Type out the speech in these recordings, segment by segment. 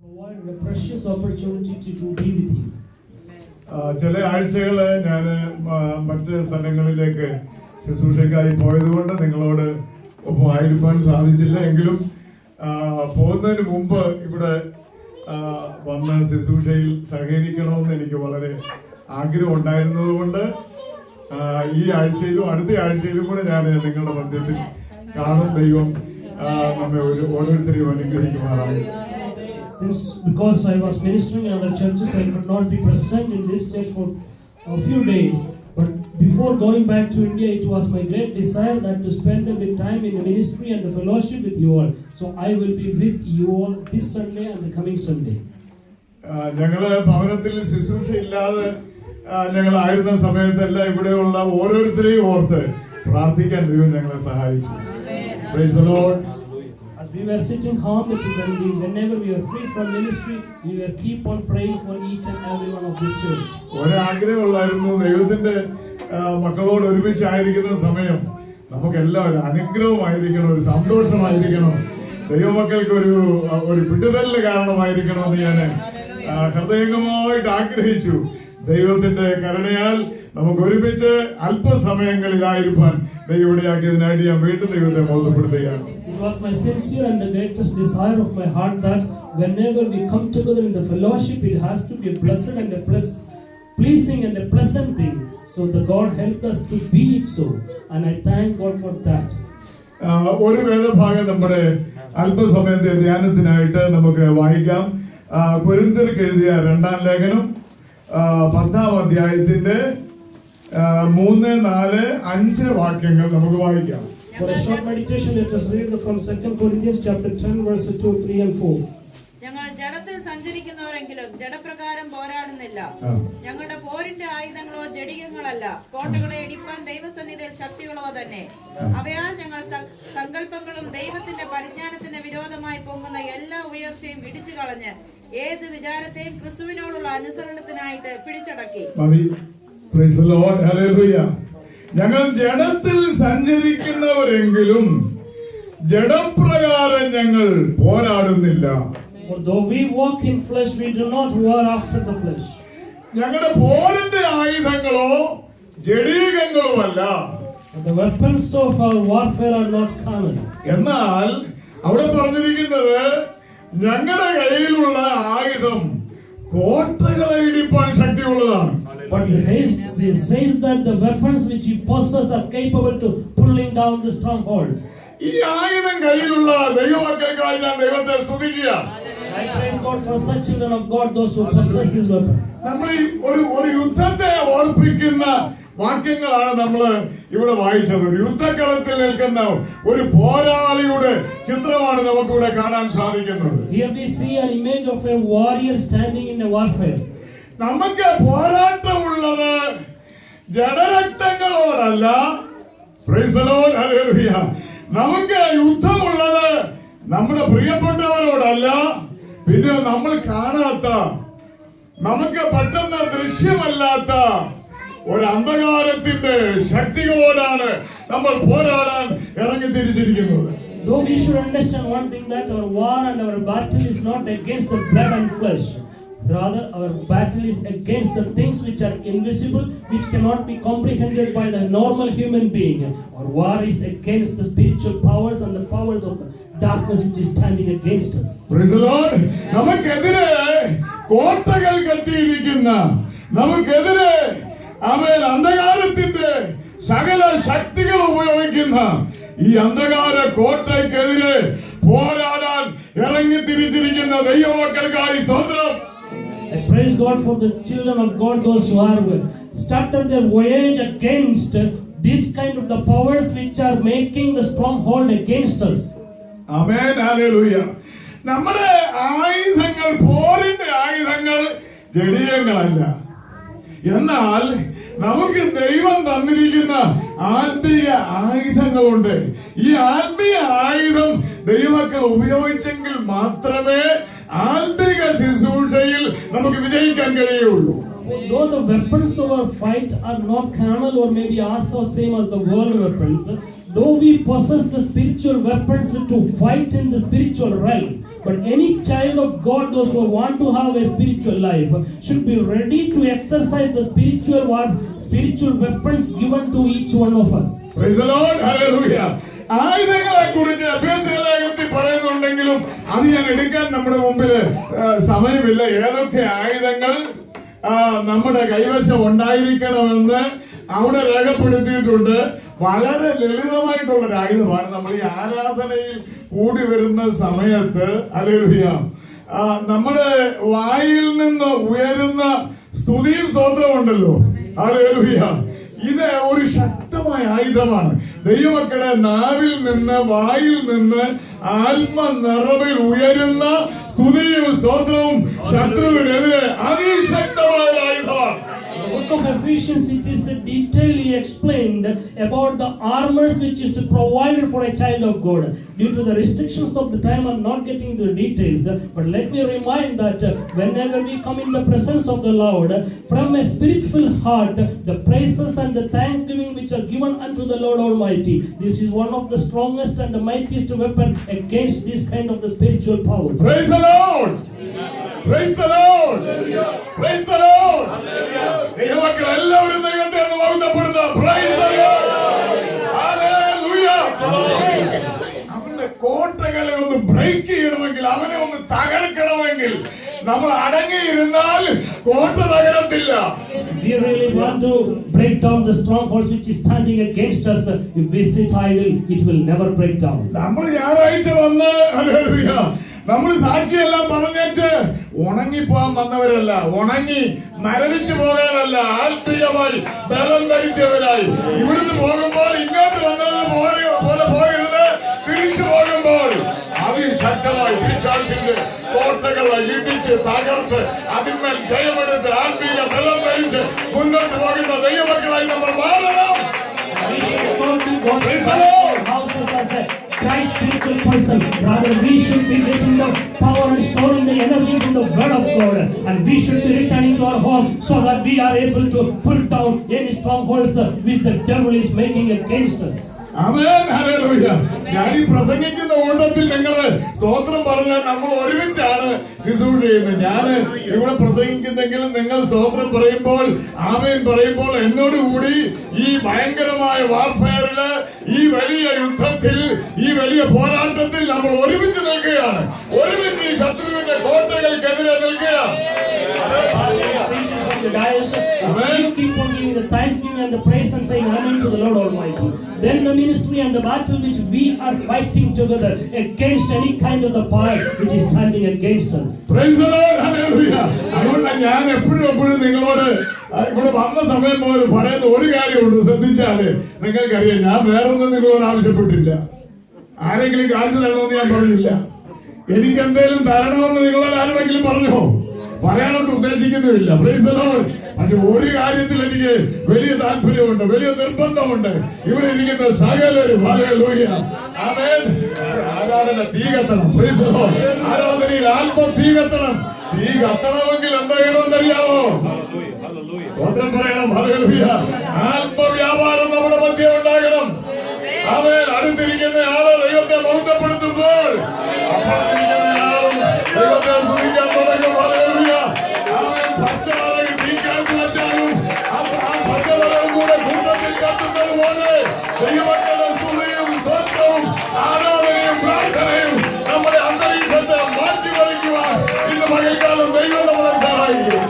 Provided a precious opportunity to be with you. ചില ആഴ്ചകള് ഞാൻ മറ്റ് സ്ഥലങ്ങളിലേക്ക് ശുശ്രൂഷയ്ക്കായി പോയതുകൊണ്ട് നിങ്ങളോട് ഒപ്പം ആയിരിക്കാൻ സാധിച്ചില്ല. എങ്കിലും പോകുന്നതിന് മുമ്പ് ഇവിടെ വന്ന് ശുശ്രൂഷയിൽ സഹകരിക്കണമെന്ന് എനിക്ക് വളരെ ആഗ്രഹം ഉണ്ടായിരുന്നതുകൊണ്ട് ഈ ആഴ്ചയിലും അടുത്ത ആഴ്ചയിലും കൂടെ ഞാൻ നിങ്ങളുടെ മധ്യത്തിൽ കാണും. ദൈവം നമ്മെ ഓരോരുത്തരെയും അനുഗ്രഹിക്കുമാറായി. Because I was ministering in other churches, I could not be present in this church for a few days. But before going back to India, it was my great desire that to spend a bit time in the ministry and the fellowship with you all. So I will be with you all this Sunday and the coming Sunday. ഞങ്ങള് ഭവനത്തിൽ ശുശ്രൂഷയില്ലാതെ ഞങ്ങളായിരുന്ന സമയത്തെല്ലാം ഇവിടെയുള്ള ഓരോരുത്തരെയും ഓർത്ത് പ്രാർത്ഥിക്കാൻ ദൈവം ഞങ്ങളെ സഹായിച്ചു. Praise the Lord. We were sitting home whenever we were free from ministry, we were keep on praying for each and every one of this church. ഒരു ആഗ്രഹമുള്ളായിരുന്നു, ദൈവത്തിന്റെ മക്കളോട് ഒരുമിച്ചായിരിക്കുന്ന സമയം നമുക്കെല്ലാം ഒരു അനുഗ്രഹമായിരിക്കണം, ഒരു സന്തോഷമായിരിക്കണം, ദൈവമക്കൾക്ക് ഒരു വിടുതലിന് കാരണമായിരിക്കണമെന്ന് ഞാൻ ഹൃദയംഗമായിട്ട് ആഗ്രഹിച്ചു. ദൈവത്തിന്റെ കരുണയാൽ നമുക്ക് ഒരുമിച്ച് അല്പസമയങ്ങളിലായിരിക്കാൻ ദൈവവിടെയാക്കിയതിനായിട്ട് ഞാൻ വീണ്ടും ദൈവത്തെ ബോധപ്പെടുത്തുകയാണ്. It was my sincere and the greatest desire of my heart that whenever we come together in the fellowship, it has to be a blessed and a pleasing and a pleasant thing. So the God helped us to be it so, and I thank God for that. ഒരു വേദഭാഗം നമ്മുടെ അല്പസമയത്തെ ധ്യാനത്തിനായിട്ട് നമുക്ക് വായിക്കാം. കൊരിന്ത്യർക്ക് എഴുതിയ 2-ാം ലേഖനം 10-ാം അധ്യായത്തിന്റെ 3, 4, 5 വാക്യങ്ങൾ നമുക്ക് വായിക്കാം. For a short meditation, let us read from 2 Corinthians chapter 10 verses 2, 3 and 4. ഞങ്ങൾ ജഡത്തിൽ സഞ്ചരിക്കുന്നവരെങ്കിലും ജഡപ്രകാരം പോരാടുന്നില്ല. ഞങ്ങളുടെ പോരിന്റെ ആയുധങ്ങളോ ജഡികങ്ങളല്ല, കോട്ടകളെ ഇടിപ്പാൻ ദൈവസന്നിധിയിൽ ശക്തിയുള്ളവ തന്നെ. അവയാൽ ഞങ്ങൾ സങ്കല്പങ്ങളും ദൈവത്തിന്റെ പരിജ്ഞാനത്തിന് വിരോധമായി പൊങ്ങുന്ന എല്ലാ ഉയർച്ചയും ഇടിച്ചു കളഞ്ഞ് ഏത് വിചാരത്തെയും ക്രിസ്തുവിനോടുള്ള അനുസരണത്തിനായിട്ട് പിടിച്ചടക്കി. Praise the Lord. Hallelujah. ഞങ്ങൾ ജഡത്തിൽ സഞ്ചരിക്കുന്നവരെങ്കിലും ജഡപ്രകാരം ഞങ്ങൾ പോരാടുന്നില്ല. For though we walk in flesh, we do not war after the flesh. ഞങ്ങളുടെ പോരിന്റെ ആയുധങ്ങളോ ജഡീകങ്ങളുമല്ല. The weapons of our warfare are not carnal. എന്നാൽ അവിടെ പറഞ്ഞിരിക്കുന്നത് ഞങ്ങളുടെ കയ്യിലുള്ള ആയുധം കോട്ടകളെ ഇടിപ്പാൻ ശക്തിയുള്ളതാണ്. But it says that the weapons which you possess are capable to pulling down the strongholds. ഈ ആയുധം കയ്യിലുള്ള ദൈവമക്കൾക്കായി ഞാൻ ദൈവത്തെ സ്തുതിക്കുക. I praise God for such children of God, those who possess this weapon. നമ്മൾ ഒരു യുദ്ധത്തെ ഓർപ്പിക്കുന്ന വാക്യങ്ങളാണ് നമ്മൾ ഇവിടെ വായിച്ചത്. ഒരു യുദ്ധക്കളത്തിൽ നിൽക്കുന്ന ഒരു പോരാളിയുടെ ചിത്രമാണ് നമുക്കിവിടെ കാണാൻ സാധിക്കുന്നത്. Here we see an image of a warrior standing in a warfare. നമുക്ക് പോരാട്ടമുള്ളത് ജഡരക്തങ്ങളോടല്ല. Praise the Lord. Hallelujah. നമുക്ക് യുദ്ധമുള്ളത് നമ്മുടെ പ്രിയപ്പെട്ടവരോടല്ല, പിന്നെ നമ്മൾ കാണാത്ത, നമുക്ക് പെട്ടെന്ന് ദൃശ്യമല്ലാത്ത ഒരു അന്ധകാരത്തിന്റെ ശക്തികളോടാണ് നമ്മൾ പോരാടാൻ ഇറങ്ങി തിരിച്ചിരിക്കുന്നത്. Though we should understand one thing, that our war and our battle is not against the blood and flesh. Rather, our battle is against the things which are invisible, which cannot be comprehended by the normal human being. Our war is against the spiritual powers and the powers of the darkness which is standing against us. Praise the Lord. നമുക്കെതിരെ കോട്ടകൾ കെട്ടിയിരിക്കുന്ന, നമുക്കെതിരെ അവൻ അന്ധകാരത്തിന്റെ സകല ശക്തികൾ ഉപയോഗിക്കുന്ന ഈ അന്ധകാര കോട്ടയ്ക്കെതിരെ പോരാടാൻ ഇറങ്ങി തിരിച്ചിരിക്കുന്ന ദൈവമക്കൾക്കായി സ്തോത്രം. I praise God for the children of God, those who are started their voyage against this kind of the powers which are making the stronghold against us. Amen. Hallelujah. നമ്മുടെ ആയുധങ്ങൾ, പോരിന്റെ ആയുധങ്ങൾ ജഡീയങ്ങളല്ല. എന്നാൽ നമുക്ക് ദൈവം തന്നിരിക്കുന്ന ആത്മീയ ആയുധങ്ങളുണ്ട്. ഈ ആത്മീയ ആയുധം ദൈവമക്കൾ ഉപയോഗിച്ചെങ്കിൽ മാത്രമേ ആത്മീക ശുശ്രൂഷയിൽ നമുക്ക് വിജയിക്കാൻ കഴിയുള്ളൂ. Though the weapons of our fight are not carnal or maybe also same as the world weapons, though we possess the spiritual weapons to fight in the spiritual realm, But any child of God, those who want to have a spiritual life, should be ready to exercise the spiritual weapons given to each one of us. Praise the Lord. Hallelujah. ആയുധങ്ങളെ കുറിച്ച് അഭ്യാസത്തിൽ പറയുന്നുണ്ടെങ്കിലും അത് ഞാൻ എടുക്കാൻ നമ്മുടെ മുമ്പിൽ സമയമില്ല. ഏതൊക്കെ ആയുധങ്ങൾ നമ്മുടെ കൈവശം ഉണ്ടായിരിക്കണമെന്ന് അവിടെ രേഖപ്പെടുത്തിയിട്ടുണ്ട്. വളരെ ലളിതമായിട്ടുള്ള ഒരു ആയുധമാണ് നമ്മൾ ഈ ആരാധനയിൽ കൂടി വരുന്ന സമയത്ത്. ഹല്ലേലൂയ. നമ്മുടെ വായിൽ നിന്ന് ഉയരുന്ന സ്തുതിയും സ്തോത്രമുണ്ടല്ലോ. ഹല്ലേലൂയ. ഇത് ഒരു ശക്തമായ ആയുധമാണ്. ദൈവമക്കളെ, നാവിൽ നിന്ന് വായിൽ നിന്ന് ആത്മനിറവിൽ ഉയരുന്ന സ്തുതിയും സ്തോത്രവും ശത്രുവിനെതിരെ അതിശക്തമായ ആയുധമാണ്. The book of Ephesians, it is detailedly explained about the armors which is provided for a child of God. Due to the restrictions of the time, I'm not getting into the details, but let me remind that whenever we come in the presence of the Lord, from a spiritual heart, the praises and the thanksgiving which are given unto the Lord Almighty, this is one of the strongest and the mightiest weapon against this kind of the spiritual powers. Praise the Lord. Praise the Lord. Praise the Lord. ദൈവമക്കൾ എല്ലാവരും ദൈവത്തെ ഒന്ന് മഹത്വപ്പെടുത്തുക. Praise the Lord. Hallelujah. അവന്റെ കോട്ടകളെ ഒന്ന് break ചെയ്യണമെങ്കിൽ, അവനെ ഒന്ന് തകർക്കണമെങ്കിൽ നമ്മൾ അടങ്ങിയിരുന്നാൽ കോട്ട തകരത്തില്ല. We really want to break down the strongholds which is standing against us. If we sit idle, it will never break down. നമ്മൾ ഞായറാഴ്ച വന്ന് ഹല്ലേലൂയ നമ്മൾ സാക്ഷിയെല്ലാം പറഞ്ഞേച്ച് ഉണങ്ങിപ്പോകാൻ വന്നവരല്ല, ഉണങ്ങി മരവിച്ചു പോകാനല്ല, ആത്മീയമായി ബലം ധരിച്ചവരായി ഇവിടുന്ന് പോകുമ്പോൾ ഇങ്ങോട്ട് വന്നത് പോലെ പോകരുത്. തിരിച്ചു പോകുമ്പോൾ അതിശക്തമായി പിശാചിന്റെ കോട്ടകളെ ഇടിച്ച് തകർത്ത് അതിന്മേൽ ജയമെടുത്ത് ആത്മീയ ബലം ധരിച്ച് മുന്നോട്ട് പോകുന്ന ദൈവമക്കളായി നമ്മൾ മാറണം. Houses as a Christ spiritual person, rather we should be getting the power and storing the energy from the word of God, and we should be returning to our home so that we are able to pull down any strongholds which the devil is making against us. Amen. Hallelujah. ഞാൻ ഈ പ്രസംഗിക്കുന്ന ഓട്ടത്തിൽ നിങ്ങള് സ്തോത്രം പറഞ്ഞാൽ നമ്മൾ ഒരുമിച്ചാണ് ശുശ്രൂഷ ചെയ്യുന്നത്. ഞാൻ ഇവിടെ പ്രസംഗിക്കുന്നെങ്കിലും നിങ്ങൾ സ്തോത്രം പറയുമ്പോൾ, ആമേൻ പറയുമ്പോൾ എന്നോട് കൂടി ഈ ഭയങ്കരമായ വാർഫെയറില്, ഈ വലിയ യുദ്ധത്തിൽ, ഈ വലിയ പോരാട്ടത്തിൽ നമ്മൾ ഒരുമിച്ച് നിൽക്കുകയാണ്. ഒരുമിച്ച് ഈ ശത്രുവിന്റെ കോട്ടകൾക്കെതിരെ നിൽക്കുകയാണ്. You keep on giving the thanksgiving and the praise and saying amen to the Lord Almighty. Then the ministry and the battle which we are fighting together against any kind of the power which is standing against us. Praise the Lord. Hallelujah. അതുകൊണ്ടാണ് ഞാൻ എപ്പോഴും നിങ്ങളോട് ഇവിടെ വന്ന സമയം പോലെ പറയുന്ന ഒരു കാര്യമുണ്ട്. ശ്രദ്ധിച്ചാല് നിങ്ങൾക്കറിയാം, ഞാൻ വേറൊന്നും നിങ്ങളോട് ആവശ്യപ്പെട്ടില്ല. ആരെങ്കിലും കാശ് തരണമെന്ന് ഞാൻ പറഞ്ഞില്ല. എനിക്ക് എന്തെങ്കിലും തരണമെന്ന് നിങ്ങളോട് ആരോടെങ്കിലും പറഞ്ഞോ? പറയാനൊട്ട് ഉദ്ദേശിക്കുന്നുമില്ല. Praise the Lord. പക്ഷെ ഒരു കാര്യത്തിൽ എനിക്ക് വലിയ താല്പര്യമുണ്ട്, വലിയ നിർബന്ധമുണ്ട്. ഇവിടെ ഇരിക്കുന്ന സകലരും ഹല്ലേലൂയ ആമേൻ ആരാധന തീ കത്തണം. Praise the Lord. ആരാധനയിൽ തീ കത്തണം. തീ കത്തണമെങ്കിൽ എന്താ ചെയ്യണമെന്നറിയാമോ? സ്തോത്രം പറയണം. ഹല്ലേലൂയ. ആത്മവ്യാപാരം നമ്മുടെ മധ്യേ ഉണ്ടാകണം. ആമേൻ. അടുത്തിരിക്കുന്ന ആളെ ദൈവത്തെ മഹത്വപ്പെടുത്തുമ്പോൾ അപ്പുറത്തിരിക്കുന്ന ആളും ദൈവത്തെ സ്തുതിക്കാൻ തുടങ്ങും. ഹല്ലേലൂയ. ആമേൻ. പച്ചമലകൾ തീക്കാത്ത് വെച്ചാലും ആ പച്ചമലകൾ കൂടെ കൂട്ടത്തിൽ കത്തുന്നത് പോലെ ദൈവമക്കളുടെ സ്തുതിയും സ്തോത്രവും ആരാധനയും പ്രാർത്ഥനയും നമ്മുടെ അന്തരീക്ഷത്തെ മാറ്റിമറിക്കുവാൻ ഇന്ന് പകൽക്കാലം ദൈവം നമ്മളെ സഹായിക്കും.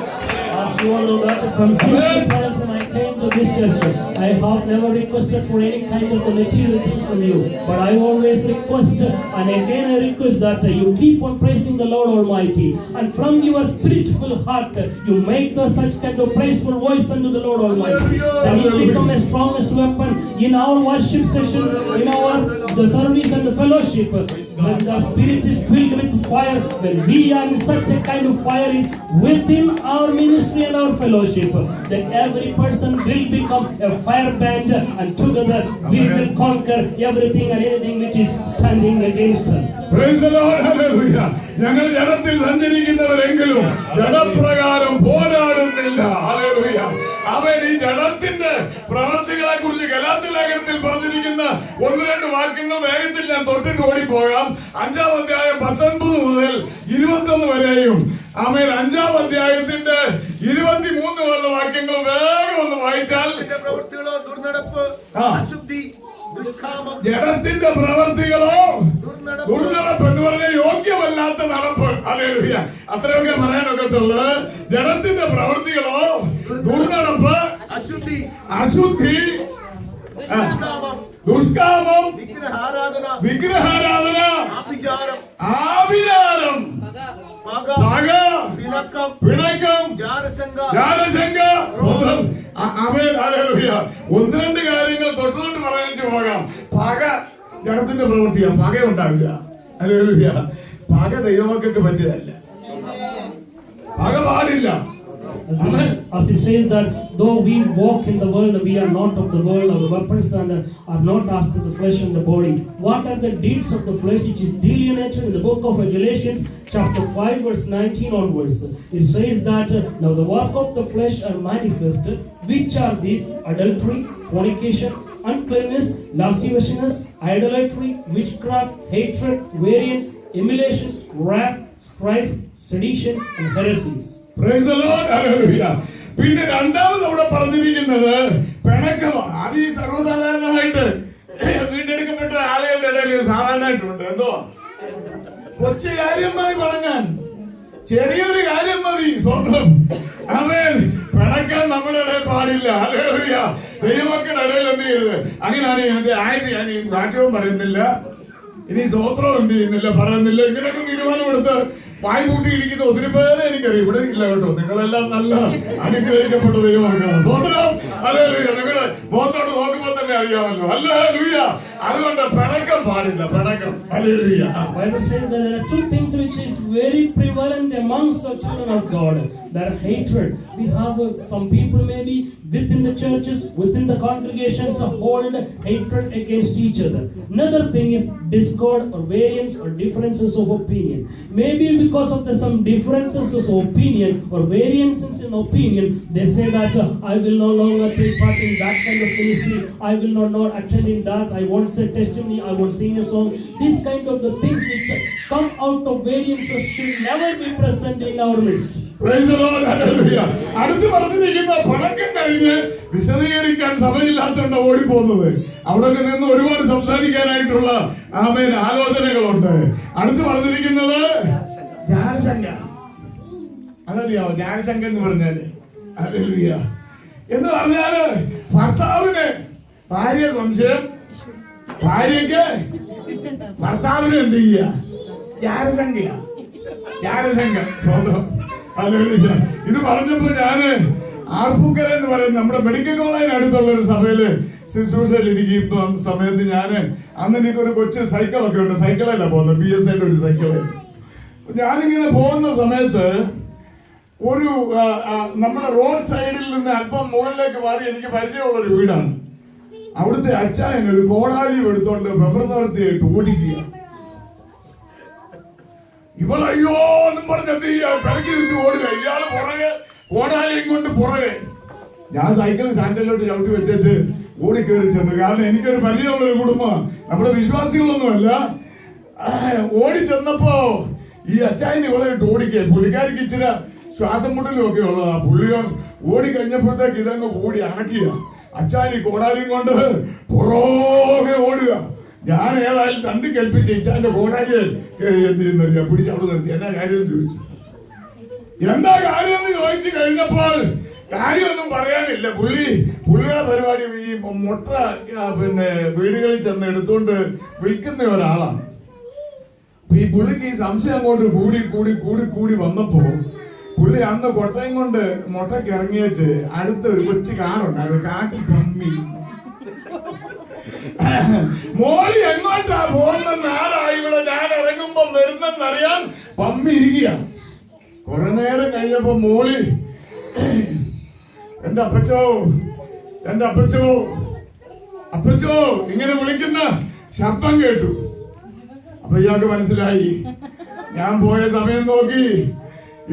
As you all know that from since the time when I came to this church, I have never requested for any kind of the material things from you, but I always request, and again I request that you keep on praising the Lord Almighty, and from your spiritual heart you make such kind of praiseful voice unto the Lord Almighty. That will become a strongest weapon in our worship session, in our the service and the fellowship. When the spirit is filled with fire, when we are in such a kind of fire within our ministry and our fellowship, then every person will become a fire band, and together we will conquer everything and anything which is standing against us. Praise the Lord. Hallelujah. ഞങ്ങൾ ജഡത്തിൽ സഞ്ചരിക്കുന്നവരെങ്കിലും ജഡപ്രകാരം പോരാടുന്നില്ല. Hallelujah. അവൻ ഈ ജഡത്തിന്റെ പ്രവർത്തികളെ കുറിച്ച് ഗലാത്യ ലേഖനത്തിൽ പറഞ്ഞിരിക്കുന്ന 1-2 വാക്യങ്ങൾ വേഗത്തിൽ ഞാൻ തൊട്ടിട്ട് ഓടിപ്പോകാം. 5-ാം അധ്യായം 19 മുതൽ 21 വരെയും ആമേൻ 5-ാം അധ്യായത്തിന്റെ 23 വരെയുള്ള വാക്യങ്ങൾ വേഗം ഒന്ന് വായിച്ചാൽ പ്രവൃത്തികളോ ദുർനടപ്പ്, അശുദ്ധി, ദുഷ്കാമം, ജഡത്തിന്റെ പ്രവർത്തികളോ ദുർനടപ്പ് എന്ന് പറഞ്ഞ യോഗ്യമല്ലാത്ത നടപ്പ്. ഹല്ലേലൂയ. അത്രയൊക്കെ പറയാനൊക്കത്തുള്ളൂ. ജഡത്തിന്റെ പ്രവർത്തികളോ ദുർനടപ്പ്, അശുദ്ധി, അശുദ്ധി, ദുഷ്കാമം, വിഗ്രഹാരാധന, ആഭിചാരം, പക, പിണക്കം, ജാരശങ്ക. ആമേൻ. ഹല്ലേലൂയ. 1-2 കാര്യങ്ങൾ തൊട്ട് പറയാൻ പോകാം. പക ജഡത്തിന്റെ പ്രവൃത്തിയാണ്. പക ഉണ്ടാവില്ല. ഹല്ലേലൂയ. പക ദൈവമക്കൾക്ക് പറ്റിയതല്ല. പക പാടില്ല. As it says that though we walk in the world, we are not of the world. Our weapons are not after the flesh and the body. What are the deeds of the flesh which is delineated in the book of Galatians chapter 5 verse 19 onwards? It says that now the work of the flesh are manifest, which are these: adultery, fornication, uncleanness, lasciviousness, idolatry, witchcraft, hatred, variance, emulations, wrath, strife, seditions, and heresies. Praise the Lord. Hallelujah. പിന്നെ രണ്ടാമത് അവിടെ പറഞ്ഞിരിക്കുന്നത് പിണക്കമാണ്. അത് ഈ സർവ്വസാധാരണമായിട്ട് വീണ്ടെടുക്കപ്പെട്ട ആളുകളുടെ ഇടയിൽ സാധാരണയായിട്ടുണ്ട്. എന്തോ കൊച്ചു കാര്യം മതി പണങ്ങാൻ, ചെറിയൊരു കാര്യം മതി സ്വന്തം. ആമേൻ. പിണക്കാൻ നമ്മുടെ ഇടയിൽ പാടില്ല. ഹല്ലേലൂയ. ദൈവമക്കളുടെ ഇടയിൽ എന്ത് ചെയ്യരുത്. അങ്ങനെയാണ് എന്റെ ആഴ്ച ഞാൻ ഈ നാട്യവും പറയുന്നില്ല, ഇനി സ്വോത്രവും എന്ത് ചെയ്യുന്നില്ല, പറയുന്നില്ല. ഇങ്ങനെയൊക്കെ തീരുമാനമെടുത്ത് വായി കൂട്ടി ഇരിക്കുന്ന ഒത്തിരി പേരെ എനിക്കറിയാം. ഇവിടെ ഇല്ല കേട്ടോ. നിങ്ങളെല്ലാം നല്ല അനുഗ്രഹിക്കപ്പെട്ട ദൈവമക്കളാണ്. സ്വോത്രം. ഹല്ലേലൂയ. നിങ്ങള് മുഖത്തോട് നോക്കുമ്പോൾ തന്നെ അറിയാമല്ലോ. ഹല്ലേലൂയ. അതുകൊണ്ട് പിണക്കം പാടില്ല. പിണക്കം. Hallelujah. Bible says that there are 2 things which is very prevalent amongst the children of God. There are hatred. We have some people maybe within the churches, within the congregations hold hatred against each other. Another thing is discord or variance or differences of opinion. Maybe because of some differences of opinion or variances in opinion, they say that I will no longer take part in that kind of ministry. I will not attend in that. I won't say testimony. I won't sing a song. These kind of the things which come out of variances should never be present in our midst. Praise the Lord. Hallelujah. അടുത്ത് പറഞ്ഞിരിക്കുന്ന പണക്കം കഴിഞ്ഞ് വിശദീകരിക്കാൻ സമയമില്ലാത്തതുകൊണ്ട് ഓടിപ്പോകുന്നത്. അവിടെ നിന്ന് ഒരുപാട് സംസാരിക്കാനായിട്ടുള്ള ആമേൻ ആലോചനകളുണ്ട്. അടുത്ത് പറഞ്ഞിരിക്കുന്നത് ജാരശങ്ക. അതറിയാമോ ജാരശങ്ക എന്ന് പറഞ്ഞാല്? ഹല്ലേലൂയ. എന്ന് പറഞ്ഞാല് ഭർത്താവിന് ഭാര്യ സംശയം, ഭാര്യക്ക് ഭർത്താവിന് എന്ത് ചെയ്യുക? ജാരശങ്കയാ. ജാരശങ്ക. സ്വന്തം. ഹല്ലേലൂയ. ഇത് പറഞ്ഞപ്പോ ഞാന് ആർപ്പൂക്കര എന്ന് പറയുന്ന നമ്മുടെ മെഡിക്കൽ കോളേജിന് അടുത്തുള്ള ഒരു സഭയില് ശുശ്രൂഷയിൽ ഇരിക്കുന്ന സമയത്ത് ഞാന് അന്ന് എനിക്കൊരു കൊച്ചു സൈക്കിളൊക്കെ ഉണ്ട്. സൈക്കിളല്ല പോകുന്നത്, BSA ഒരു സൈക്കിള്. ഞാനിങ്ങനെ പോകുന്ന സമയത്ത് ഒരു നമ്മുടെ റോഡ് സൈഡിൽ നിന്ന് അല്പം മുകളിലേക്ക് മാറി എനിക്ക് പരിചയമുള്ളൊരു വീടാണ്. അവിടുത്തെ അച്ചായൻ ഒരു കോടാലിയും എടുത്തോണ്ട് പെപ്പർ നിർത്തിയായിട്ട് ഓടിക്കുക. ഇവളയ്യോ എന്നും പറഞ്ഞത് പിറകി വിട്ട് ഓടുക. ഇയാള് പുറകെ കോടാലിയും കൊണ്ട് പുറകെ. ഞാൻ സൈക്കിൾ സാൻഡലിലോട്ട് ചവിട്ടി വെച്ചേച്ച് ഓടിക്കേറി ചെന്നു. കാരണം എനിക്കൊരു പരിചയമുള്ളൊരു കുടുംബമാണ്, നമ്മുടെ വിശ്വാസികളൊന്നുമല്ല. ഓടിച്ചെന്നപ്പോ ഈ അച്ചായന് ഇവളെ ഇട്ട് ഓടിക്കുക. പുള്ളിക്കാരിക്ക് ഇച്ചിരി ശ്വാസം മുട്ടലും ഒക്കെ ഉള്ളതാ. പുള്ളിയോ ഓടിക്കഴിഞ്ഞപ്പോഴത്തേക്ക് ഇതങ്ങ് ഓടി അണക്കിയ. അച്ചായൻ ഈ കോടാലിയും കൊണ്ട് പുറകെ ഓടുക. ഞാൻ ഏതായാലും 2 കൽപ്പിച്ച് ഇച്ചാന്റെ കോടാലി എന്ത് ചെയ്യുന്നറിയാം പിടിച്ച് അവിടെ നിർത്തി. എന്നാ കാര്യം ചോദിച്ചു. എന്താ കാര്യം എന്ന് ചോദിച്ചു കഴിഞ്ഞപ്പോൾ കാര്യമൊന്നും പറയാനില്ല. പുള്ളിയുടെ പരിപാടി ഈ മുട്ട പിന്നെ വീടുകളിൽ ചെന്ന് എടുത്തുകൊണ്ട് വിൽക്കുന്ന ഒരാളാണ്. ഈ പുള്ളിക്ക് ഈ സംശയം അങ്ങോട്ട് കൂടി കൂടി കൂടി കൂടി വന്നപ്പോ പുള്ളി അന്ന് കൊട്ടയം കൊണ്ട് മുട്ടയ്ക്ക് ഇറങ്ങിയേച്ച് അടുത്ത ഒരു കൊച്ചു കാറുണ്ട്. അത് കാട്ടിൽ പമ്മി. മോളി എങ്ങോട്ടാ പോകുന്ന ആരായി ഇവിടെ ഞാൻ ഇറങ്ങുമ്പോ വരുന്നെന്നറിയാൻ പമ്മി ഇരിക്കുക. കുറെ നേരം കഴിഞ്ഞപ്പോ മോളി എന്റെ അപ്പച്ചോ ഇങ്ങനെ വിളിക്കുന്ന ശബ്ദം കേട്ടു. അപ്പൊ ഇയാൾക്ക് മനസ്സിലായി. ഞാൻ പോയ സമയം നോക്കി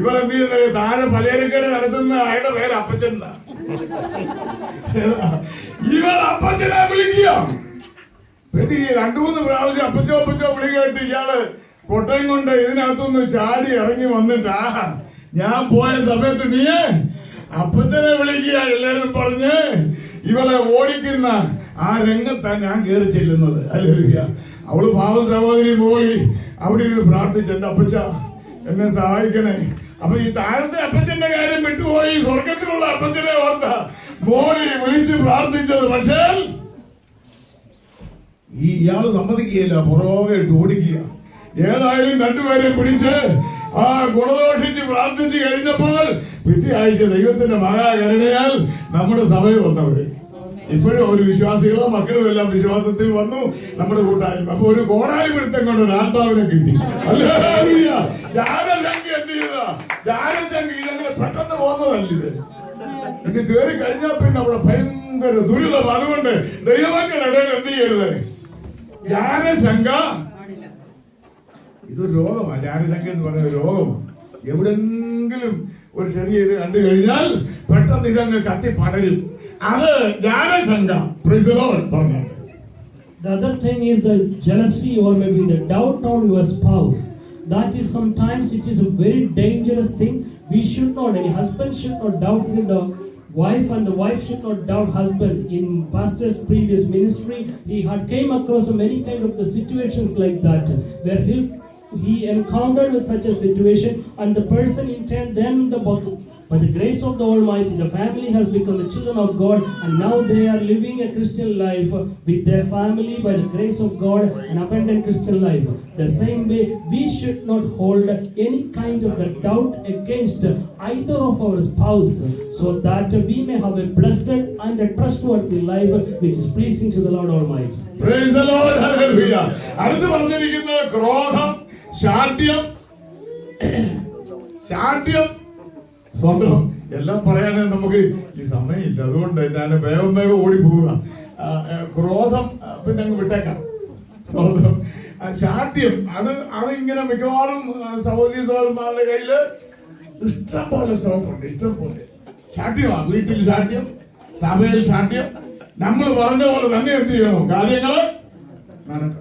ഇവളെന്ത് ചെയ്യുന്നത്? താഴെ പലചരക്കട നടത്തുന്ന അയാളുടെ പേര് അപ്പച്ചൻ. ഇവൾ അപ്പച്ചനെ വിളിക്കുക. രണ്ടു മൂന്ന് പ്രാവശ്യം അപ്പച്ചോ അപ്പച്ചോ വിളി കേട്ട് ഇയാള് കൊട്ടയും കൊണ്ട് ഇതിനകത്തൊന്ന് ചാടി ഇറങ്ങി വന്നിട്ട്, ഞാൻ പോയ സമയത്ത് നീ അപ്പച്ചനെ വിളിക്കുക എല്ലാരും പറഞ്ഞ് ഇവളെ ഓടിക്കുന്ന ആ രംഗത്താ ഞാൻ കയറി ചെല്ലുന്നത്. അല്ലേലൂയ. അവള് പാവ സഹോദരി പോയി അവിടെ ഇരുന്ന് പ്രാർത്ഥിച്ചു, എന്റെ അപ്പച്ച എന്നെ സഹായിക്കണേ. അപ്പൊ ഈ താഴത്തെ അപ്പച്ചന്റെ കാര്യം വിട്ടുപോയി സ്വർഗത്തിലുള്ള അപ്പച്ചനെ ഓർത്ത മോളി വിളിച്ച് പ്രാർത്ഥിച്ചത്. പക്ഷേ ഇയാള് സമ്മതിക്കുകയില്ല, പുറകെ ഇട്ട് ഓടിക്കുക. ഏതായാലും രണ്ടുപേരെ പിടിച്ച് ആ ഗുണദോഷിച്ച് പ്രാർത്ഥിച്ചു കഴിഞ്ഞപ്പോൾ പിറ്റേ ആഴ്ച ദൈവത്തിന്റെ മഹാകരുണയാൽ നമ്മുടെ സഭയിൽ വന്നവര് ഇപ്പോഴും ഒരു വിശ്വാസികളോ മക്കളും എല്ലാം വിശ്വാസത്തിൽ വന്നു നമ്മുടെ കൂട്ടായ്മ. അപ്പൊ ഒരു കോടാലി പിടുത്തം കൊണ്ട് ഒരു ആത്മാവിനെ കിട്ടി. ഹല്ലേലൂയ. ജാരശങ്കി എന്ത് ചെയ്താ? ജാരശങ്കി ഇതങ്ങനെ പെട്ടെന്ന് പോകുന്നതല്ല. ഇത് കയറി കഴിഞ്ഞാൽ പിന്നെ അവിടെ ഭയങ്കര ദുരിതം. അതുകൊണ്ട് ദൈവങ്ങളുടെ ഇടയിൽ എന്ത് ചെയ്യരുത്? ജാരശങ്ക ഇതൊരു രോഗമാണ്. ജാരശങ്ക എന്ന് പറയുന്ന രോഗമാണ്. എവിടെങ്കിലും ഒരു ചെറിയ ഇത് കണ്ടു കഴിഞ്ഞാൽ പെട്ടെന്ന് ഇതങ്ങ് കത്തി പടരും. അത് ജാരശങ്ക. പ്രൈസ് ദി ലോർഡ് പറഞ്ഞു. The other thing is the jealousy or maybe the doubt on your spouse. That is sometimes it is a very dangerous thing. We should not, any husband should not doubt the wife and the wife should not doubt husband. In pastor's previous ministry, he had came across many kind of the situations like that where he encountered with such a situation and the person in turn then by the grace of the Almighty, the family has become the children of God and now they are living a Christian life with their family by the grace of God, an abundant Christian life. The same way, we should not hold any kind of the doubt against either of our spouse so that we may have a blessed and a trustworthy life which is pleasing to the Lord Almighty. Praise the Lord. Hallelujah. അടുത്ത് പറഞ്ഞിരിക്കുന്നത് ക്രോധം, ശാഠ്യം. സ്വന്തം എല്ലാം പറയാനേ നമുക്ക് ഈ സമയമില്ല. അതുകൊണ്ട് ഞാൻ വേഗം ഓടിപ്പോവുക. ക്രോധം പിന്നെ അങ്ങ് വിട്ടേക്കാം. സ്വന്തം ശാഠ്യം അതിങ്ങനെ മിക്കവാറും സഹോദരി സഹോദരന്മാരുടെ കയ്യില് ഇഷ്ടം പോലെ സ്റ്റോക്കുണ്ട്. ഇഷ്ടം പോലെ ശാഠ്യമാണ്. വീട്ടിൽ ശാഠ്യം, സഭയിൽ ശാഠ്യം. നമ്മൾ പറഞ്ഞ പോലെ തന്നെ എന്ത് ചെയ്യണം? കാര്യങ്ങള് നടക്കണം.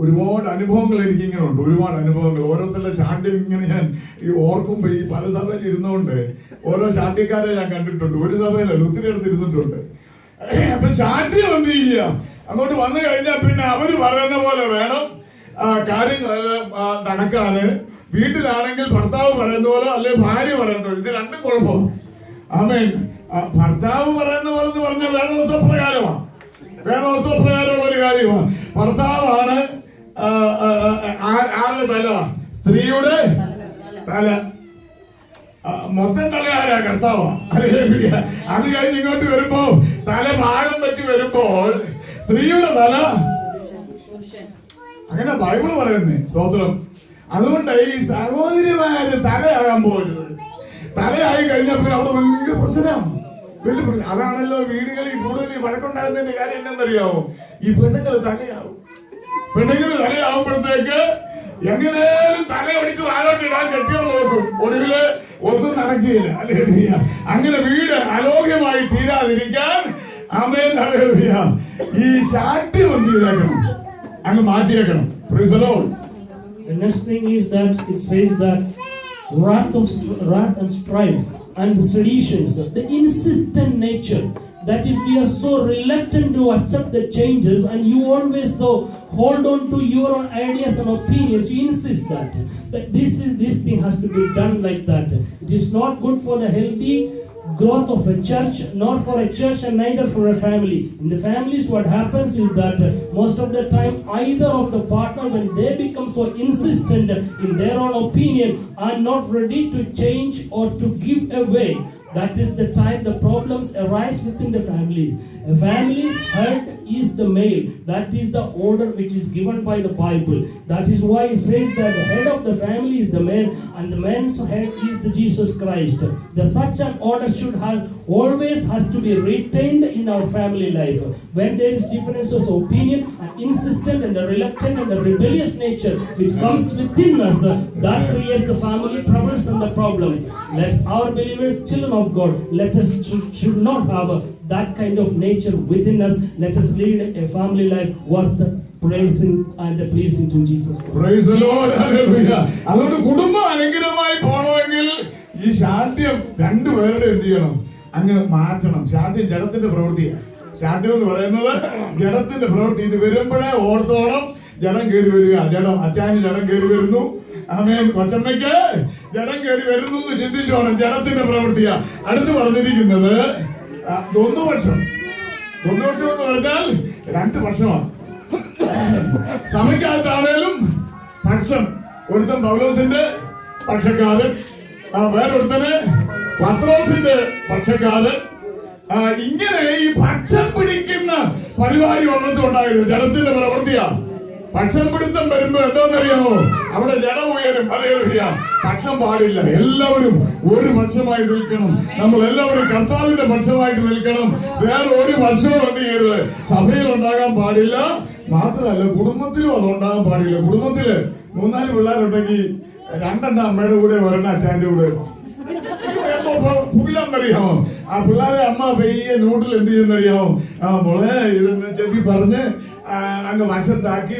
ഒരുപാട് അനുഭവങ്ങൾ എനിക്കിങ്ങനെ ഉണ്ട്. ഒരുപാട് അനുഭവങ്ങൾ. ഓരോരുത്തരുടെ ശാഠ്യം ഇങ്ങനെ ഞാൻ ഈ ഓർക്കുമ്പോ ഈ പല സഭയിൽ ഇരുന്നുകൊണ്ട് ഓരോ ശാഠ്യക്കാരെ ഞാൻ കണ്ടിട്ടുണ്ട്. ഒരു സഭയിലല്ല, ഒത്തിരി അടുത്ത് ഇരുന്നിട്ടുണ്ട്. അപ്പൊ ശാഠ്യം എന്ത് ചെയ്യുക? അങ്ങോട്ട് വന്നു കഴിഞ്ഞാൽ പിന്നെ അവര് പറയുന്ന പോലെ വേണം കാര്യങ്ങൾ നടക്കാന്. വീട്ടിലാണെങ്കിൽ ഭർത്താവ് പറയുന്ന പോലെ അല്ലെ ഭാര്യ പറയുന്ന പോലെ. ഇത് രണ്ടും കുഴപ്പമാണ്. ആമേൻ. ഭർത്താവ് പറയുന്ന പോലെ എന്ന് പറഞ്ഞാൽ വേദോസ്തപ്രകാരമാണ്. വേദോസ്തപ്രകാരമുള്ള ഒരു കാര്യമാണ്. ഭർത്താവാണ് ആരുടെ തല? സ്ത്രീയുടെ തല. മൊത്തം തല ആരാ? കർത്താവാ. അത് കഴിഞ്ഞ് ഇങ്ങോട്ട് വരുമ്പോ തല ഭാഗം വെച്ച് വരുമ്പോൾ സ്ത്രീയുടെ തല അങ്ങനെ ബൈബിള് പറയുന്നേ. സ്തോത്രം. അതുകൊണ്ട് ഈ സഹോദരിമാര് തലയാകാൻ പോകരുത്. തലയായി കഴിഞ്ഞാൽ പിന്നെ അവിടെ വലിയ പ്രശ്നമാണ്. വലിയ പ്രശ്നം. അതാണല്ലോ വീടുകളിൽ കൂടുതൽ വഴക്കുണ്ടാകുന്നതിന്റെ കാര്യം എന്താണെന്നറിയാമോ? ഈ പെണ്ണുങ്ങൾ തലയാവും. പെണ്ണുങ്ങൾ തലയാവുമ്പോഴത്തേക്ക് എങ്ങനെയും തലയൊടിച്ച് താഴോട്ട് ഇടാൻ കെട്ടിയോ നോക്കും. ഒടുവില് ഒന്നും നടക്കുകയില്ല. ഹല്ലേലൂയ. അങ്ങനെ വീട് അലോക്യമായി തീരാതിരിക്കാൻ ആമേൻ. ഹല്ലേലൂയ. ഈ ശാഠ്യം എന്ത് ചെയ്തേക്കണം? അങ്ങ് മാറ്റിയേക്കണം. Praise the Lord. The next thing is that it says that wrath and strife and the seditions, the insistent nature. That is, we are so reluctant to accept the changes and you always so hold on to your own ideas and opinions. You insist that this thing has to be done like that. It is not good for the healthy growth of a church, not for a church and neither for a family. In the families what happens is that most of the time either of the partner, when they become so insistent in their own opinion, are not ready to change or to give away that is the time the problems arise within the families. A family's head is the male. That is the order which is given by the Bible. That is why it says that the head of the family is the man, and the man's head is the Jesus Christ. Such an order should have always has to be retained in our family life. When there is differences of opinion and insistent and the reluctant and the rebellious nature which comes within us, that creates the family troubles and the problems. Let our believers, children of God, let us should not have that kind of nature within us. Let us lead a family life worth praising and pleasing to Jesus Christ. Praise the Lord. Hallelujah. അതുകൊണ്ട് കുടുംബം അനുഗ്രഹമായി പോകണമെങ്കിൽ ഈ ശാഠ്യം രണ്ടുപേരുടെ എന്ത് ചെയ്യണം? അങ്ങ് മാറ്റണം. ശാഠ്യം ജഡത്തിന്റെ പ്രവൃത്തിയാണ്. ശാഠ്യം എന്ന് പറയുന്നത് ജഡത്തിന്റെ പ്രവൃത്തി. ഇത് വരുമ്പോഴേ ഓർത്തോണം, ജഡം കയറി വരിക. ജഡം അച്ചാന് ജഡം കയറി വരുന്നു, ആമേൻ, കൊച്ചമ്മയ്ക്ക് ജഡം കയറി വരുന്നു എന്ന് ചിന്തിച്ചോണം. ജഡത്തിന്റെ പ്രവൃത്തിയാ. അടുത്ത് പറഞ്ഞിരിക്കുന്നത് ദ്വന്ദ്വപക്ഷം. ദ്വന്ദ്വപക്ഷം എന്ന് പറഞ്ഞാൽ 2 പക്ഷമാണ്. സഭയ്ക്കകത്താണേലും പക്ഷം. ഒരുത്തൻ പൗലോസിന്റെ പക്ഷക്കാരൻ, വേറൊരുത്തന് പത്രോസിന്റെ പക്ഷക്കാരൻ. ഇങ്ങനെ ഈ പക്ഷം പിടിക്കുന്ന പരിപാടി വന്നിട്ടുണ്ടായിരുന്നു. ജഡത്തിന്റെ പ്രവൃത്തിയാ. പക്ഷം പിടുത്തം വരുമ്പോ എന്താണെന്നറിയാമോ? അവിടെ ജഡം ഉയരും. ഹല്ലേലൂയ. പക്ഷം പാടില്ല. എല്ലാവരും ഒരു പക്ഷമായി നിൽക്കണം. നമ്മൾ എല്ലാവരും കർത്താവിന്റെ പക്ഷമായിട്ട് നിൽക്കണം. വേറെ ഒരു പക്ഷവും എന്ത് ചെയ്യരുത്? സഭയിൽ ഉണ്ടാകാൻ പാടില്ല. മാത്രമല്ല കുടുംബത്തിലും അത് ഉണ്ടാകാൻ പാടില്ല. കുടുംബത്തില് 3-4 പിള്ളേരുണ്ടെങ്കിൽ 2 അമ്മയുടെ കൂടെ 1 അച്ഛന്റെ കൂടെ പുകിലാന്നറിയാമോ? ആ പിള്ളേരെ അമ്മ പെയ്യെ നൂട്ടിൽ എന്ത് ചെയ്യുന്നറിയാമോ? മോളെ ഇതെന്ന് ചെവി പറഞ്ഞ് അങ്ങ് വശത്താക്കി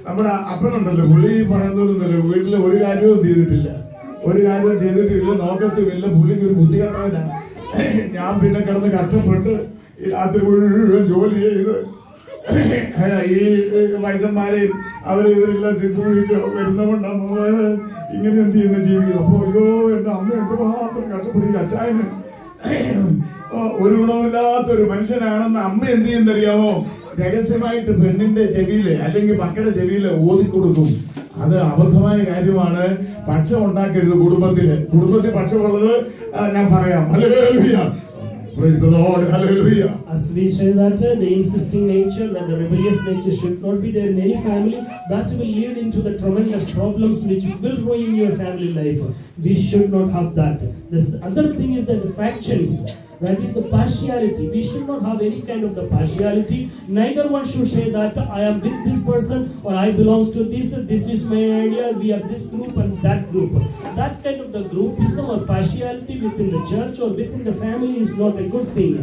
നമ്മുടെ അപ്പനുണ്ടല്ലോ, പുള്ളി പറയുന്നൊന്നുമില്ല. വീട്ടില് ഒരു കാര്യവും ചെയ്തിട്ടില്ല, നോക്കത്തുമില്ല. പുള്ളിക്ക് ഒരു ബുദ്ധി കെട്ടവനാണ്. ഞാൻ പിന്നെ കിടന്ന് കഷ്ടപ്പെട്ട് ഈ രാത്രി മുഴുവൻ ജോലി ചെയ്ത് ഈ വൈദ്യന്മാരെയും ഇവരെല്ലാം ശുശ്രൂഷിച്ച് വരുന്നതുകൊണ്ടാണ് ഇങ്ങനെ എന്ത് ചെയ്യുന്ന ജീവിതം. അപ്പൊ അയ്യോ എന്റെ അമ്മ എന്തുമാത്രം കഷ്ടപ്പെടുക. അച്ചായന് ഒരു ഗുണമില്ലാത്തൊരു മനുഷ്യനാണെന്ന് അമ്മ എന്ത് ചെയ്യുന്നറിയാമോ? രഹസ്യമായിട്ട് പെണ്ണിന്റെ ചെവിയില് അല്ലെങ്കിൽ മക്കളുടെ ചെവിയില് ഓതിക്കൊടുക്കും. അത് അബദ്ധമായ കാര്യമാണ്. പക്ഷം ഉണ്ടാക്കരുത്. കുടുംബത്തിൽ പക്ഷമുള്ളത് ഞാൻ പറയാം. Hallelujah. Praise the Lord. Hallelujah. As we say that the insisting nature and the rebellious nature should not be there in any family, that will lead into the tremendous problems which will ruin your family life. We should not have that. The other thing is that the factions, that is the partiality. We should not have any kind of the partiality. Neither one should say that I am with this person or I belongs to this is my idea, we are this group and that group. That kind of the groupism or partiality within the church or within the family is not a good thing.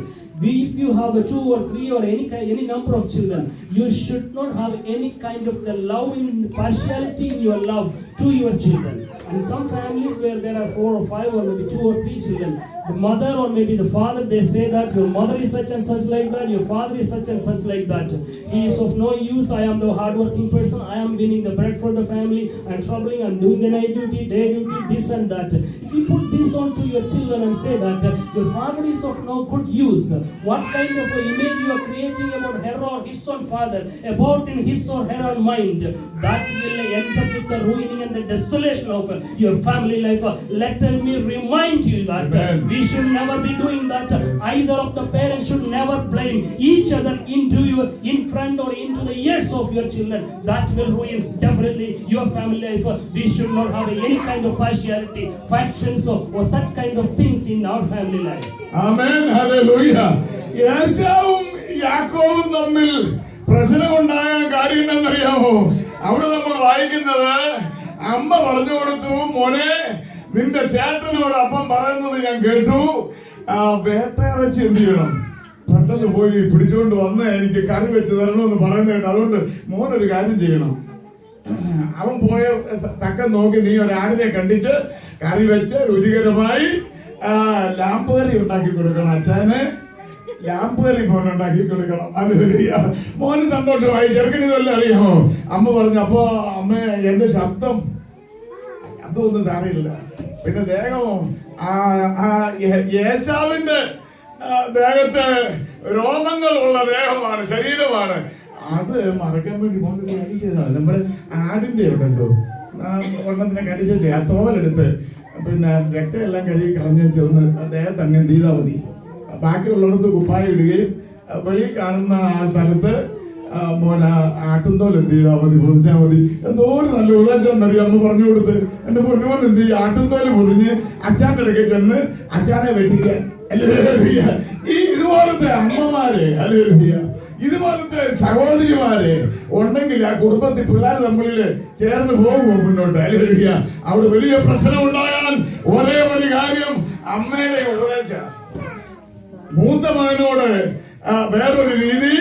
If you have 2 or 3 or any number of children, you should not have any kind of the love in partiality in your love to your children. In some families where there are 4 or 5 or maybe 2 or 3 children, the mother or maybe the father, they say that your mother is such and such like that, your father is such and such like that. He is of no use. I am the hardworking person. I am winning the bread for the family. I am troubling. I am doing the night duty, day duty, this and that. If you put this on to your children and say that your father is of no good use, what kind of an image you are creating about her or his own father, about in his or her own mind, that will end up with the ruining and the desolation of your family life. Let me remind you that we should never be doing that. Either of the parents should never blame each other in front or into the ears of your children. That will ruin definitely your family life. We should not have any kind of partiality, factions or such kind of things in our family life. Amen. Hallelujah. യേശാവും യാക്കോബും തമ്മിൽ പ്രശ്നമുണ്ടായ കാര്യം എന്താണെന്നറിയാമോ? അവിടെ നമ്മൾ വായിക്കുന്നത്, അമ്മ പറഞ്ഞു കൊടുത്തു, മോനെ നിന്റെ ചേട്ടനോട് അപ്പം പറയുന്നത് ഞാൻ കേട്ടു, വേട്ടയിറച്ചി എന്ത് ചെയ്യണം, പെട്ടെന്ന് പോയി പിടിച്ചുകൊണ്ട് വന്ന് എനിക്ക് കറി വെച്ച് തരണമെന്ന് പറയുന്നത് കേട്ടു. അതുകൊണ്ട് മോനൊരു കാര്യം ചെയ്യണം, അവൻ പോയ തക്കം നോക്കി നീ ഒരാടിനെ കണ്ടിച്ച് കറി വെച്ച് രുചികരമായി ലാമ്പ് കറി ഉണ്ടാക്കി കൊടുക്കണം. അച്ഛന് ലാമ്പ് കറി പോലെ ഉണ്ടാക്കി കൊടുക്കണം. ഹല്ലേലൂയ. മോന് സന്തോഷമായി. ചെറുക്കന് ഇതെല്ലാം അറിയാമോ? അമ്മ പറഞ്ഞു. അപ്പൊ അമ്മ എന്റെ ശബ്ദം അതൊന്നും സാരമില്ല. പിന്നെ ദേഹവും യേശാവിന്റെ ദേഹത്ത് രോമങ്ങളുള്ള ദേഹമാണ്, ശരീരമാണ്. അത് മറക്കാൻ വേണ്ടി മോനെ കാര്യം ചെയ്താൽ നമ്മുടെ ആടിന്റെ ഉണ്ടല്ലോ, ഒരെണ്ണത്തിനെ കടിച്ചേ ആ തോലെടുത്ത് പിന്നെ രക്തം എല്ലാം കഴുകി കളഞ്ഞ് ചെന്ന് അദ്ദേഹം തന്നെ എന്ത് ചെയ്താൽ മതി, ബാക്കിയുള്ളിടത്ത് കുപ്പായ ഇടുകയും വെളിയിൽ കാണുന്ന ആ സ്ഥലത്ത് മോനെ ആട്ടുംതോൽ എന്ത് ചെയ്താൽ മതി, പൊതിഞ്ഞാൽ മതി. എന്തോ ഒരു നല്ല ഉപദേശം എന്നറിയാം അമ്മ പറഞ്ഞു കൊടുത്ത്. എന്റെ പൊന്നുമോൻ എന്ത് ചെയ്യും, ആട്ടുംതോല് പൊതിഞ്ഞ് അച്ഛാന്റെ ഇടയ്ക്ക് ചെന്ന് അച്ഛാനെ വെട്ടിക്കാൻ. ഈ ഇതുപോലത്തെ അമ്മമാരെ അല്ലെങ്കിൽ ഇതുപോലത്തെ സഹോദരിമാരെ ഉണ്ടെങ്കിൽ ആ കുടുംബത്തിൽ പിള്ളേർ തമ്മിൽ ചേർന്ന് പോകുമോ മുന്നോട്ട്? അല്ലെങ്കിൽ അവിടെ വലിയ പ്രശ്നം ഉണ്ടാകാൻ ഒരേ ഒരു കാര്യം അമ്മയുടെ ഉപദേശം. മൂത്ത മകനോട് വേറൊരു രീതി,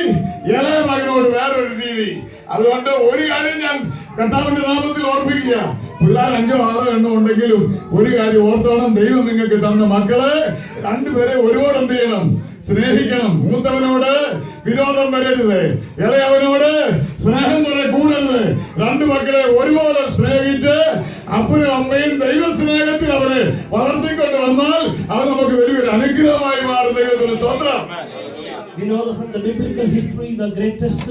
ഇളയ മകനോട് വേറൊരു രീതി. അതുകൊണ്ട് ഒരു കാര്യം ഞാൻ കർത്താവിന്റെ നാമത്തിൽ ഓർപ്പിക്കുക, പിള്ളേർ 5 6 എണ്ണം ഉണ്ടെങ്കിലും ഒരു കാര്യം ഓർത്തോണം, ദൈവം നിങ്ങൾക്ക് തന്ന മക്കളെ രണ്ടുപേരെ ഒരുപാട് എന്ത് ചെയ്യണം, സ്നേഹിക്കണം. മൂത്തവനോട് വിരോധം വരരുത്, ഇളയവനോട് സ്നേഹം വരെ കൂടരുത്. 2 മക്കളെ ഒരുപോലെ സ്നേഹിച്ച് അപ്പനും അമ്മയും ദൈവ സ്നേഹത്തിൽ അവരെ വളർത്തിക്കൊണ്ട് വന്നാൽ അത് നമുക്ക് വലിയൊരു അനുഗ്രഹമായി മാറും. ദൈവത്തിന് സ്തോത്രം. We know that from the biblical history, the greatest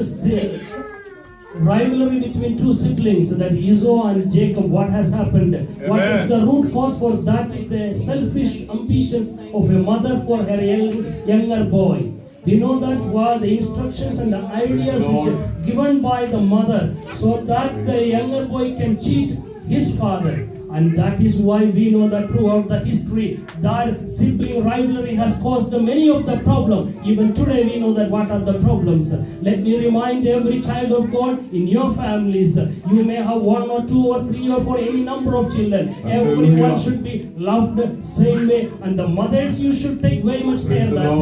rivalry between 2 siblings, that Esau and Jacob, what has happened? What is the root cause for that? Is a selfish ambitions of a mother for her younger boy. We know that were the instructions and the ideas which are given by the mother, so that the younger boy can cheat his father. And that is why we know that throughout the history, that sibling rivalry has caused many of the problems. Even today we know that what are the problems. Let me remind every child of God, in your families, you may have 1 or 2 or 3 or 4, any number of children. Everyone should be loved same way. And the mothers, you should take very much care that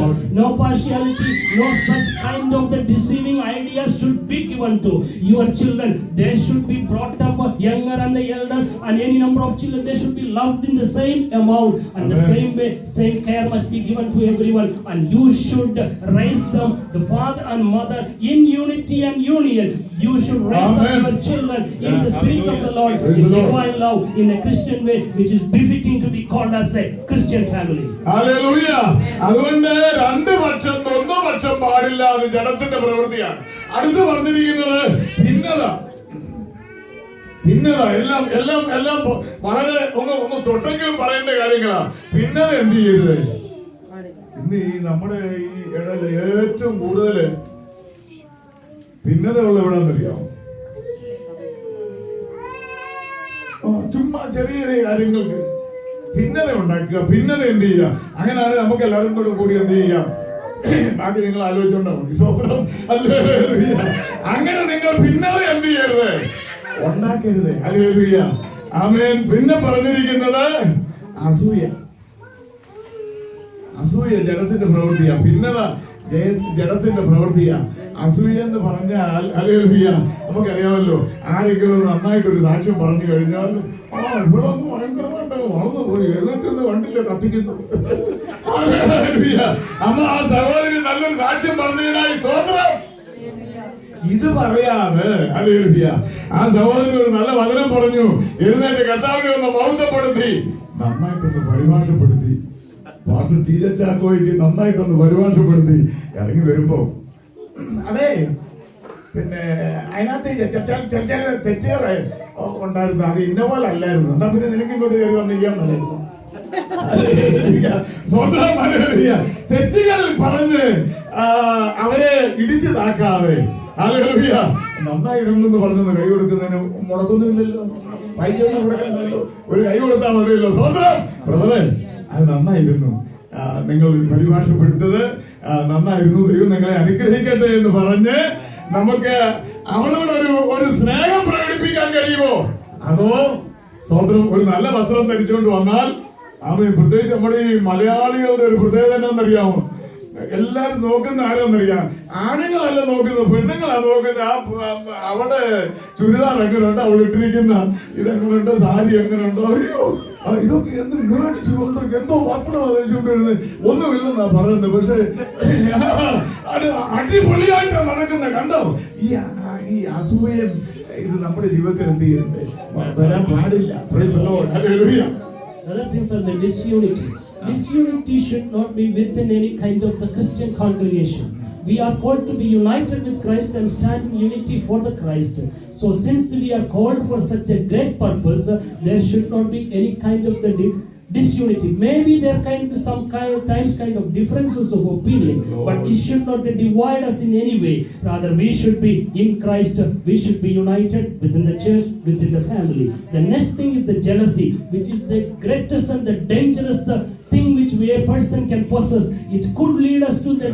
no partiality, no such kind of the deceiving ideas should be given to your children. They should be brought up younger and the elder, and any number of children, they should be loved in the same amount, and the same way, same care must be given to everyone. And you should raise them, the father and mother, in unity and union. You should raise up your children in the spirit of the Lord, in divine love, in a Christian way, which is befitting to be called as a Christian family. Hallelujah. അതുകൊണ്ട് 2 പക്ഷം 1 പക്ഷം പാടില്ല. അത് ജഡത്തിന്റെ പ്രവൃത്തിയാണ്. അടുത്ത് പറഞ്ഞിരിക്കുന്നത് ഭിന്നത. എല്ലാം എല്ലാം എല്ലാം വളരെ ഒന്ന് തൊട്ടെങ്കിലും പറയേണ്ട കാര്യങ്ങളാ. ഭിന്നത എന്ത് ചെയ്യരുത്. ഇന്ന് ഈ നമ്മുടെ ഈ ഇടയിൽ ഏറ്റവും കൂടുതൽ ഭിന്നതയുള്ള എവിടെന്നറിയാം, ചുമ്മാ ചെറിയ ചെറിയ കാര്യങ്ങൾക്ക് ഭിന്നത ഉണ്ടാക്കുക. ഭിന്നത എന്ത് ചെയ്യുക, അങ്ങനെയാണ് നമുക്ക് എല്ലാവരും കൂടി എന്ത് ചെയ്യാം. ബാക്കി നിങ്ങൾ ആലോചിച്ചോണ്ടാവും. സ്വന്തം അങ്ങനെ നിങ്ങൾ ഭിന്നത എന്ത് ചെയ്യരുത്, ഉണ്ടാക്കരുത്. ഹല്ലേലൂയ, ആമേൻ. പിന്നെ പറഞ്ഞിരിക്കുന്നത് അസൂയ. ജഡത്തിന്റെ പ്രവൃത്തിയാ. ഭിന്നത ജഡത്തിന്റെ പ്രവൃത്തിയാ. അസൂയ എന്ന് പറഞ്ഞാൽ ഹല്ലേലൂയ നമുക്കറിയാമല്ലോ. ആരെങ്കിലും നന്നായിട്ടൊരു സാക്ഷ്യം പറഞ്ഞു കഴിഞ്ഞാൽ ഇവിടെ ഒന്ന് ഭയങ്കരമായിട്ട് വളർന്നു പോയി, എന്നിട്ട് കണ്ടില്ല കത്തിക്കുന്നത്. അമ്മ ആ സഹോദരി നല്ലൊരു സാക്ഷ്യം പറഞ്ഞതിനായി സ്തോത്രം. ഇത് പറയാതെ ഹല്ലേലൂയ ആ സഹോദരൻ ഒരു നല്ല വചനം പറഞ്ഞു, എഴുന്നേറ്റ് കർത്താവിനെ ഒന്ന് മൗനപ്പെടുത്തി നന്നായിട്ടൊന്ന് പരിഭാഷപ്പെടുത്തി. പാസ്റ്റർ ചാക്കോയ്ക്ക് നന്നായിട്ടൊന്ന് പരിഭാഷപ്പെടുത്തി ഇറങ്ങി വരുമ്പോ, അതെ പിന്നെ അതിനകത്ത് ചില തെറ്റുകളെ ഉണ്ടായിരുന്നു. അത് ഇന്ന പോലെ അല്ലായിരുന്നു. എന്നാ പിന്നെ നിനക്ക് ഇങ്ങോട്ട് കയറി വന്നിരിക്കാൻ നല്ലായിരുന്നു. തെറ്റുകൾ പറഞ്ഞ് അവരെ ഇടിച്ചു താക്കാതെ ഹല്ലേലൂയ നന്നായിരുന്നു പറഞ്ഞൊന്ന് കൈ കൊടുക്കുന്നതിന് മുടക്കൊന്നുമില്ലല്ലോ. പൈസ മുടക്കണ്ടല്ലോ, ഒരു കൈ കൊടുത്താൽ മതിയല്ലോ. സ്വന്തം ബ്രദറെ അത് നന്നായിരുന്നു, നിങ്ങൾ പരിഭാഷപ്പെടുത്തത് നന്നായിരുന്നു, ദൈവം നിങ്ങളെ അനുഗ്രഹിക്കട്ടെ എന്ന് പറഞ്ഞ് നമുക്ക് അവനോടൊരു സ്നേഹം പ്രകടിപ്പിക്കാൻ കഴിയുമോ? അതോ സ്വന്തം ഒരു നല്ല വസ്ത്രം ധരിച്ചുകൊണ്ട് വന്നാൽ പ്രത്യേകിച്ച് നമ്മുടെ ഈ മലയാളികളുടെ ഒരു പ്രത്യേകത എന്താണെന്നറിയാമോ? എല്ലാരും നോക്കുന്ന ആരെന്നറിയാം, ആണുങ്ങളല്ല നോക്കുന്നത്, പെണ്ണുങ്ങളാണ് നോക്കുന്നത്. അവളുടെ ചുരിദാർ എങ്ങനെയുണ്ട്, അവൾ ഇട്ടിരിക്കുന്ന ഇതെങ്ങനെയുണ്ട്, സാരി എങ്ങനെയുണ്ടോ, അയ്യോ ഇതൊക്കെ എന്ത് മേടിച്ചുകൊണ്ട് എന്തോ വസ്ത്രം ധരിച്ചുകൊണ്ടിരുന്നത് ഒന്നുമില്ലെന്നാ പറയുന്നത്. പക്ഷെ അത് അടിപൊളിയായിട്ടാണ് നടക്കുന്നത്. കണ്ടോ ഈ അസൂയം ഇത് നമ്മുടെ ജീവിതത്തിൽ എന്ത് ചെയ്യുന്നുണ്ട്, വരാൻ പാടില്ല. Price the Lord. Hallelujah. Other things are the disunity. Disunity should not be within any kind of the Christian congregation. We are called to be united with Christ and stand in unity for the Christ. So since we are called for such a great purpose, there should not be any kind of the disunity. Maybe there can be some times kind of differences of opinion, but it should not divide us in any way. Rather, we should be in Christ. We should be united within the church, within the family. The next thing is the jealousy, which is the greatest and the dangerous thing which a person can possess. It could lead us to the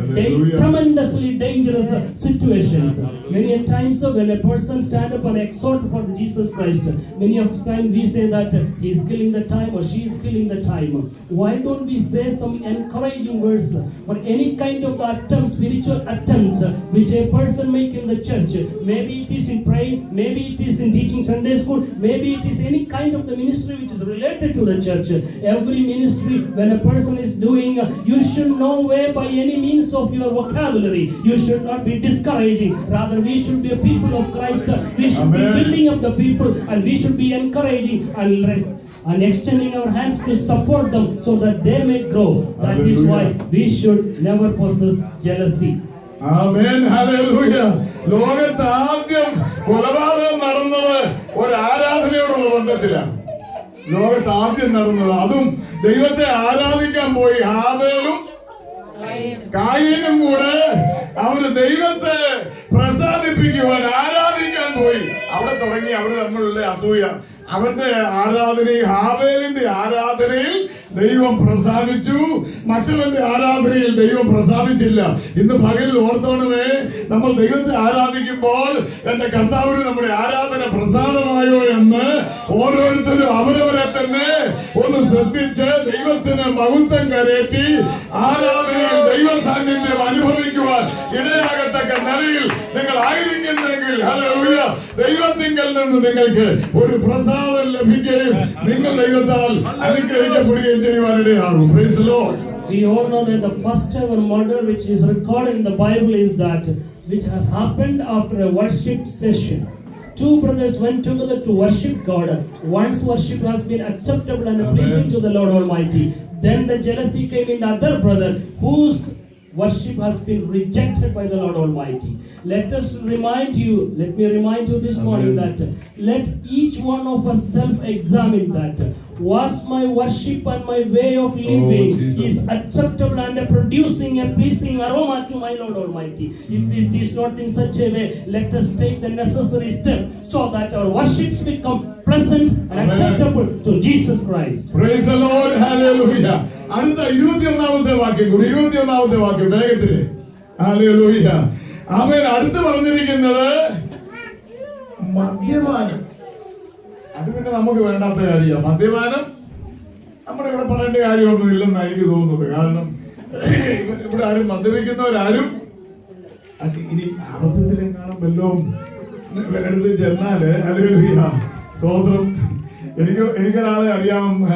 tremendously dangerous situations. Many a times when a person stand up and exhort for Jesus Christ, many of times we say that he is killing the time or she is killing the time. Why don't we say some encouraging words for any kind of attempts, spiritual attempts which a person make in the church? Maybe it is in praying, maybe it is in teaching Sunday school, maybe it is any kind of the ministry which is related to the church. Every ministry when a person is doing, you should know where by any means of your vocabulary. You should not be discouraging. Rather, we should be a people of Christ. We should be building up the people, and we should be encouraging and extending our hands to support them so that they may grow. That is why we should never possess jealousy. Amen, hallelujah. ലോകത്ത് ആദ്യം കൊലപാതകം നടന്നത് ഒരു ആരാധനയോടുള്ള ബന്ധത്തിലാണ്. ലോകത്ത് ആദ്യം നടന്നത് അതും ദൈവത്തെ ആരാധിക്കാൻ പോയി ഹാബേലും കായീനും കൂടെ അവര് ദൈവത്തെ പ്രസാദിപ്പിക്കുവാൻ ആരാധിക്കാൻ പോയി. അവിടെ തുടങ്ങി അവർ തമ്മിലുള്ള അസൂയ. അവന്റെ ആരാധനയിൽ, ഹാബേലിന്റെ ആരാധനയിൽ ദൈവം പ്രസാദിച്ചു, മറ്റവന്റെ ആരാധനയിൽ ദൈവം പ്രസാദിച്ചില്ല. ഇന്ന് പകലിൽ ഓർത്തോണമേ, നമ്മൾ ദൈവത്തെ ആരാധിക്കുമ്പോൾ എന്റെ കർത്താവിന് നമ്മുടെ ആരാധന പ്രസാദമായോ എന്ന് ഓരോരുത്തരും അവരവരെ തന്നെ ഒന്ന് ശ്രദ്ധിച്ച് ദൈവത്തിന് മഹത്വം കരേറ്റി ആരാധനയിൽ ദൈവ സാന്നിധ്യം അനുഭവിക്കുവാൻ ഇടയാകത്തക്ക നിലയിൽ നിങ്ങൾ ആയിരിക്കുന്നെങ്കിൽ, ഹല്ലേലൂയ, ദൈവത്തിങ്കൽ നിന്ന് നിങ്ങൾക്ക് ഒരു പ്രസാദം ലഭിക്കുകയും നിങ്ങൾ ദൈവത്താൽ അനുഗ്രഹിക്കപ്പെടുകയും ചെയ്യുവാനിടയാകും. Praise the Lord. We all know that the first ever murder which is recorded in the Bible is that which has happened after a worship session. Two brothers went together to worship God. One's worship has been acceptable and pleasing to the Lord Almighty. Then the jealousy came in the other brother whose worship has been rejected by the Lord Almighty. Let me remind you this morning that let each one of us self-examine that. Was my worship and my way of living is acceptable and producing a pleasing aroma to my Lord Almighty? If it is not in such a way, let us take the necessary step so that our worships become pleasant and acceptable to Jesus Christ. Praise the Lord. Hallelujah. അടുത്ത 21ാമത്തെ വാക്യം വേഗത്തില്. Hallelujah. ആമേൻ. അടുത്ത് പറഞ്ഞിരിക്കുന്നത് മദ്യപാനം. അത് പിന്നെ നമുക്ക് വേണ്ടാത്ത കാര്യമാണ്. മദ്യപാനം നമ്മുടെ ഇവിടെ പറയേണ്ട കാര്യമൊന്നും ഇല്ലെന്നാണ് എനിക്ക് തോന്നുന്നത്. കാരണം ഇവിടെ ആരും മദ്യപിക്കുന്നവരാരും ഇനി അബദ്ധത്തിലെങ്ങാനും വല്ലതും എടുത്ത് ചെന്നാല്, ഹല്ലേലൂയ, സ്തോത്രം. എനിക്കൊരാളെ അറിയാം.